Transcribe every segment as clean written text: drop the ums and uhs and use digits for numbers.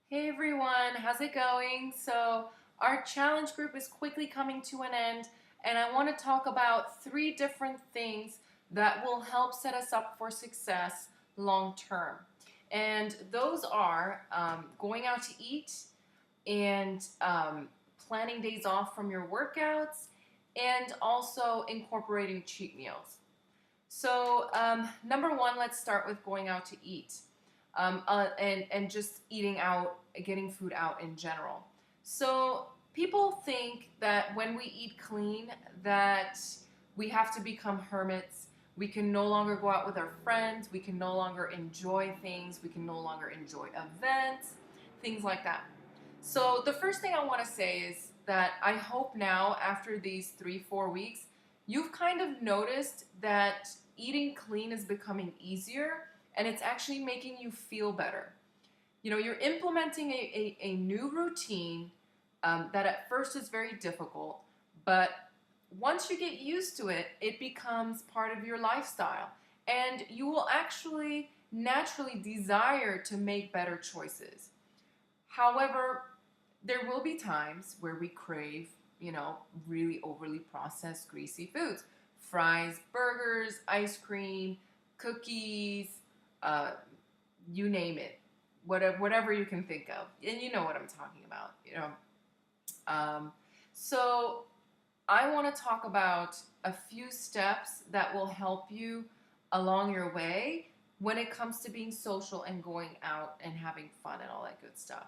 Hey everyone, how's it going? So, our challenge group is quickly coming to an end, and I want to talk about three different things that will help set us up for success long term. And those are going out to eat and planning days off from your workouts, and also incorporating cheat meals. So, number one, let's start with going out to eat, and just eating out, getting food out in general. So, people think that when we eat clean, that we have to become hermits. We can no longer go out with our friends. We can no longer enjoy things. We can no longer enjoy events, things like that. So, the first thing I want to say is that I hope now, after these 3, 4 weeks, you've kind of noticed that eating clean is becoming easier and it's actually making you feel better. You know, you're implementing a new routine that at first is very difficult, but once you get used to it, it becomes part of your lifestyle. And you will actually naturally desire to make better choices. However, there will be times where we crave, really overly processed, greasy foods: fries, burgers, ice cream, cookies, uh, you name it, whatever you can think of, and you know what I'm talking about. Um, so I want to talk about a few steps that will help you along your way when it comes to being social and going out and having fun and all that good stuff.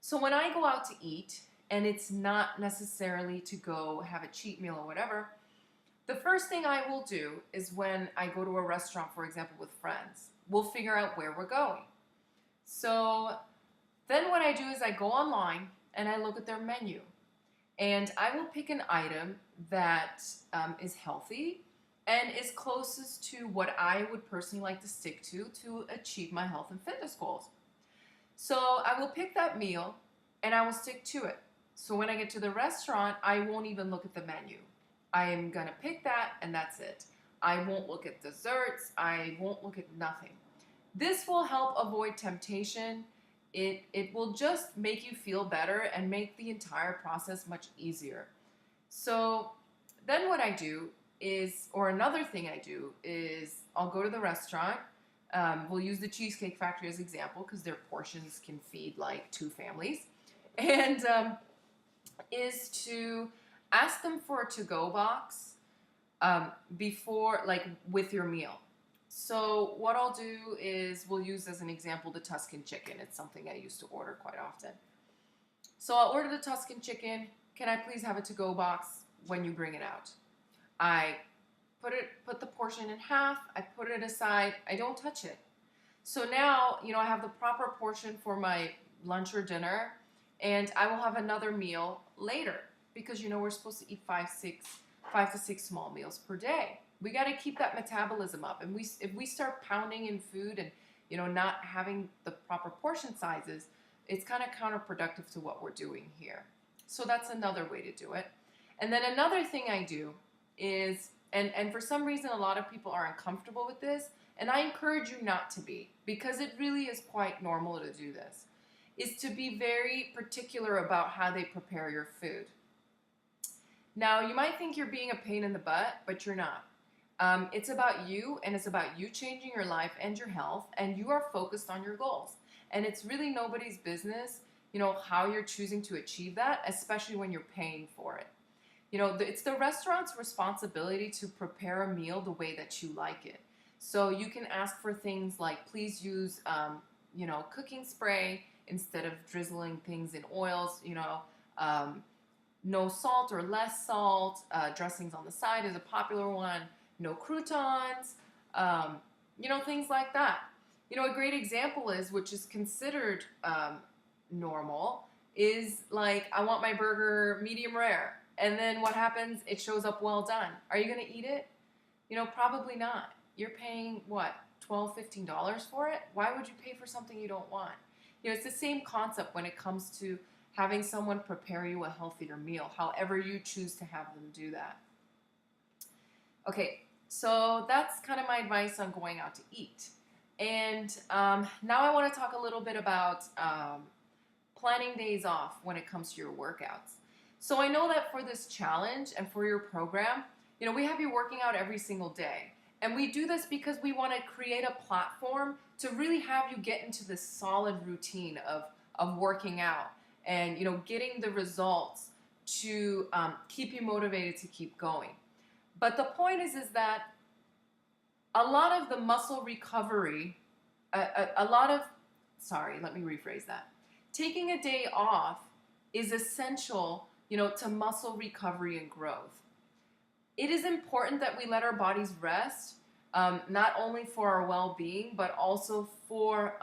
So when I go out to eat, and it's not necessarily to go have a cheat meal or whatever, the first thing I will do is when I go to a restaurant, for example, with friends, we'll figure out where we're going. So then what I do is I go online and I look at their menu. And I will pick an item that is healthy and is closest to what I would personally like to stick to achieve my health and fitness goals. So I will pick that meal and I will stick to it. So when I get to the restaurant, I won't even look at the menu. I am going to pick that and that's it. I won't look at desserts. I won't look at nothing. This will help avoid temptation. It will just make you feel better and make the entire process much easier. So then what I do is, or another thing I do is I'll go to the restaurant. We'll use the Cheesecake Factory as an example because their portions can feed like 2 families. And is to ask them for a to-go box before, like, with your meal. So what I'll do is we'll use as an example the Tuscan chicken. It's something I used to order quite often. So I'll order the Tuscan chicken. Can I please have a to-go box when you bring it out? I put the portion in half. I put it aside. I don't touch it. So now, I have the proper portion for my lunch or dinner, and I will have another meal later because we're supposed to eat five to six small meals per day. We got to keep that metabolism up, and if we start pounding in food and not having the proper portion sizes, it's kind of counterproductive to what we're doing here. So that's another way to do it. And then another thing I do is, and for some reason a lot of people are uncomfortable with this, and I encourage you not to be, because it really is quite normal to do this, is to be very particular about how they prepare your food. Now, you might think you're being a pain in the butt, but you're not. It's about you, and it's about you changing your life and your health, and you are focused on your goals. And it's really nobody's business, how you're choosing to achieve that, especially when you're paying for it. It's the restaurant's responsibility to prepare a meal the way that you like it. So you can ask for things like, please use, cooking spray instead of drizzling things in oils, no salt or less salt. Dressings on the side is a popular one. No croutons, things like that. A great example is, which is considered normal, is like, I want my burger medium rare. And then what happens? It shows up well done. Are you going to eat it? Probably not. You're paying, what, $12, $15 for it? Why would you pay for something you don't want? It's the same concept when it comes to having someone prepare you a healthier meal, however you choose to have them do that. Okay, so that's kind of my advice on going out to eat. And now I want to talk a little bit about planning days off when it comes to your workouts. So I know that for this challenge and for your program, we have you working out every single day. And we do this because we want to create a platform to really have you get into this solid routine of working out and, getting the results to keep you motivated to keep going. But the point is that a lot of the muscle recovery, sorry, let me rephrase that. Taking a day off is essential, to muscle recovery and growth. It is important that we let our bodies rest, not only for our well-being, but also for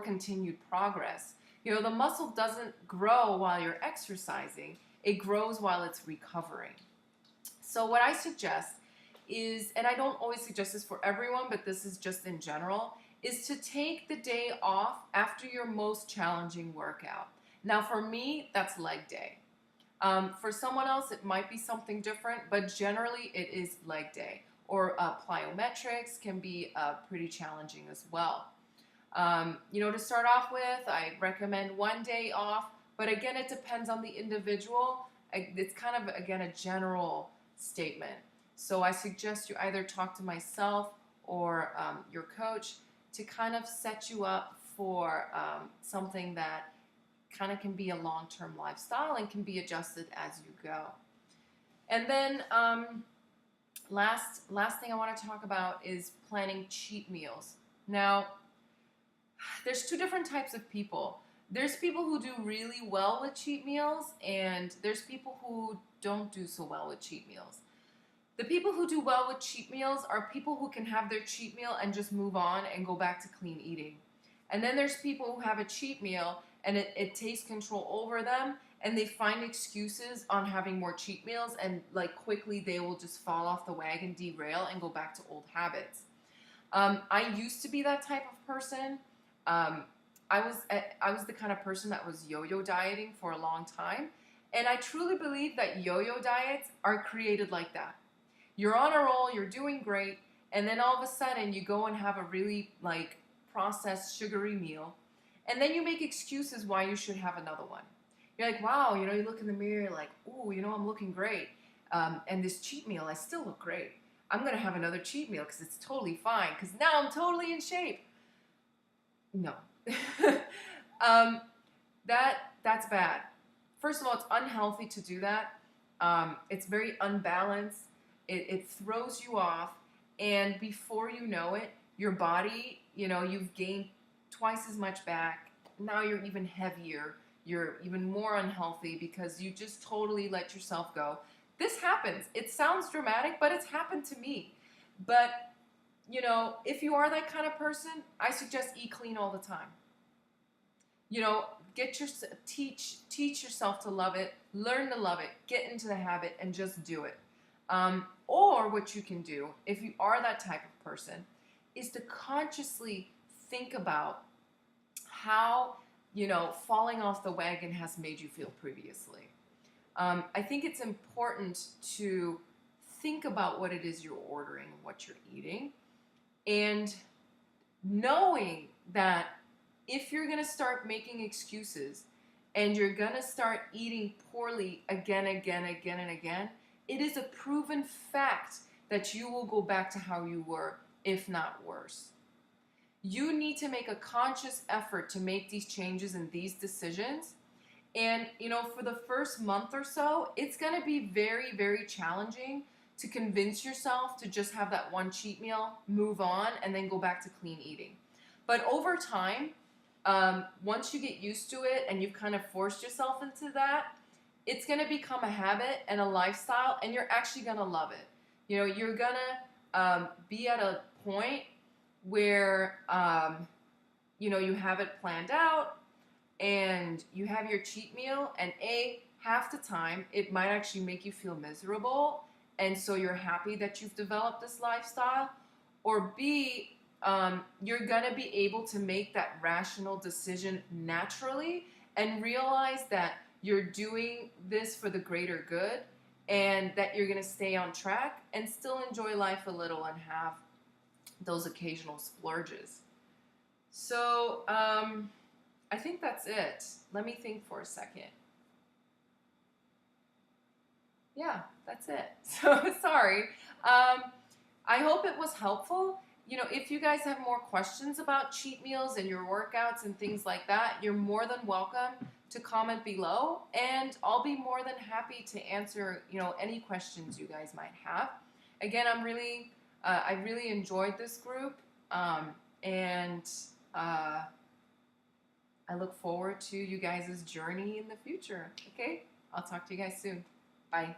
continued progress. The muscle doesn't grow while you're exercising. It grows while it's recovering. So what I suggest is, and I don't always suggest this for everyone, but this is just in general, is to take the day off after your most challenging workout. Now for me, that's leg day. For someone else, it might be something different, but generally it is leg day. Or plyometrics can be pretty challenging as well. To start off with, I recommend 1 day off, but again, it depends on the individual. It's kind of, again, a general statement. So I suggest you either talk to myself or your coach to kind of set you up for something that kind of can be a long-term lifestyle and can be adjusted as you go. And then last thing I want to talk about is planning cheat meals. Now, there's two different types of people. There's people who do really well with cheat meals, and there's people who don't do so well with cheat meals. The people who do well with cheat meals are people who can have their cheat meal and just move on and go back to clean eating. And then there's people who have a cheat meal and it takes control over them, and they find excuses on having more cheat meals, and quickly they will just fall off the wagon, derail, and go back to old habits. I used to be that type of person. I was the kind of person that was yo-yo dieting for a long time, and I truly believe that yo-yo diets are created like that. You're on a roll, you're doing great, and then all of a sudden you go and have a really processed sugary meal, and then you make excuses why you should have another one. You're like, wow, you look in the mirror, you're like, ooh, I'm looking great, and this cheat meal, I still look great. I'm gonna have another cheat meal because it's totally fine, because now I'm totally in shape. No. That's bad. First of all, it's unhealthy to do that. It's very unbalanced. It throws you off, and before you know it, your body, you've gained twice as much back. Now you're even heavier. You're even more unhealthy because you just totally let yourself go. This happens. It sounds dramatic, but it's happened to me. But if you are that kind of person, I suggest eat clean all the time. Teach yourself to love it, learn to love it, get into the habit, and just do it. Or what you can do, if you are that type of person, is to consciously think about how, falling off the wagon has made you feel previously. I think it's important to think about what it is you're ordering, what you're eating, and knowing that if you're going to start making excuses and you're going to start eating poorly again, and again, it is a proven fact that you will go back to how you were, if not worse. You need to make a conscious effort to make these changes and these decisions. And, for the first month or so, it's going to be very, very challenging to convince yourself to just have that one cheat meal, move on, and then go back to clean eating. But over time, once you get used to it and you've kind of forced yourself into that, it's going to become a habit and a lifestyle, and you're actually going to love it. You're going to be at a point where, you have it planned out and you have your cheat meal, and half the time it might actually make you feel miserable, and so you're happy that you've developed this lifestyle, or B, you're going to be able to make that rational decision naturally and realize that you're doing this for the greater good and that you're going to stay on track and still enjoy life a little and have those occasional splurges. So I think that's it. Let me think for a second. Yeah, that's it. So sorry. I hope it was helpful. You know, if you guys have more questions about cheat meals and your workouts and things like that, you're more than welcome to comment below, and I'll be more than happy to answer, you know, any questions you guys might have. Again, I really enjoyed this group, and uh, I look forward to you guys' journey in the future. Okay, I'll talk to you guys soon. Bye.